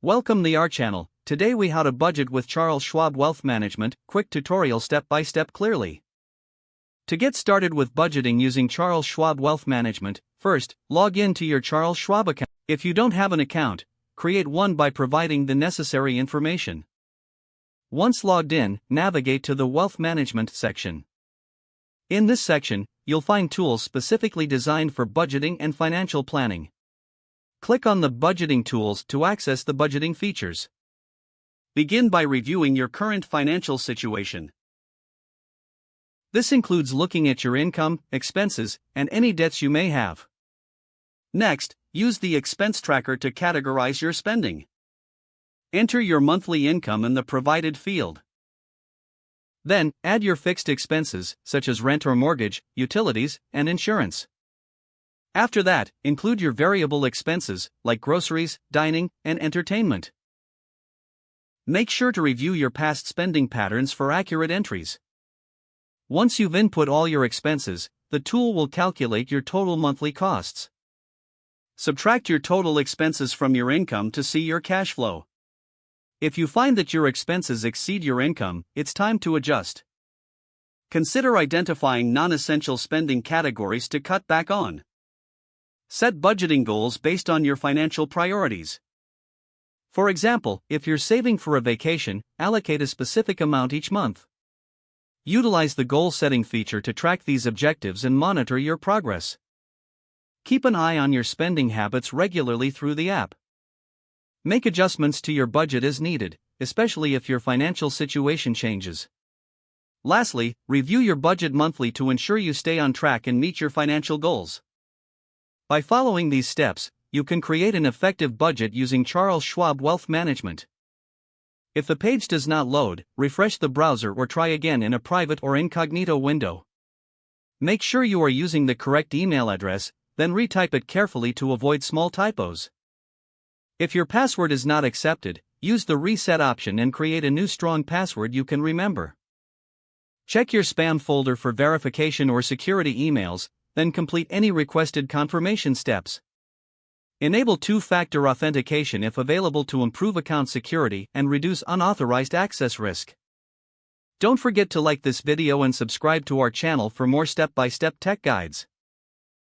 Welcome to our channel. Today we how to budget with Charles Schwab Wealth Management, quick tutorial step by step clearly. To get started with budgeting using Charles Schwab Wealth Management, first, log in to your Charles Schwab account. If you don't have an account, create one by providing the necessary information. Once logged in, navigate to the Wealth Management section. In this section, you'll find tools specifically designed for budgeting and financial planning. Click on the Budgeting tools to access the budgeting features. Begin by reviewing your current financial situation. This includes looking at your income, expenses, and any debts you may have. Next, use the expense tracker to categorize your spending. Enter your monthly income in the provided field. Then, add your fixed expenses, such as rent or mortgage, utilities, and insurance. After that, include your variable expenses, like groceries, dining, and entertainment. Make sure to review your past spending patterns for accurate entries. Once you've input all your expenses, the tool will calculate your total monthly costs. Subtract your total expenses from your income to see your cash flow. If you find that your expenses exceed your income, it's time to adjust. Consider identifying non-essential spending categories to cut back on. Set budgeting goals based on your financial priorities. For example, if you're saving for a vacation, allocate a specific amount each month. Utilize the goal-setting feature to track these objectives and monitor your progress. Keep an eye on your spending habits regularly through the app. Make adjustments to your budget as needed, especially if your financial situation changes. Lastly, review your budget monthly to ensure you stay on track and meet your financial goals. By following these steps, you can create an effective budget using Charles Schwab Wealth Management. If the page does not load, refresh the browser or try again in a private or incognito window. Make sure you are using the correct email address, then retype it carefully to avoid small typos. If your password is not accepted, use the reset option and create a new strong password you can remember. Check your spam folder for verification or security emails, then complete any requested confirmation steps. Enable two-factor authentication if available to improve account security and reduce unauthorized access risk. Don't forget to like this video and subscribe to our channel for more step-by-step tech guides.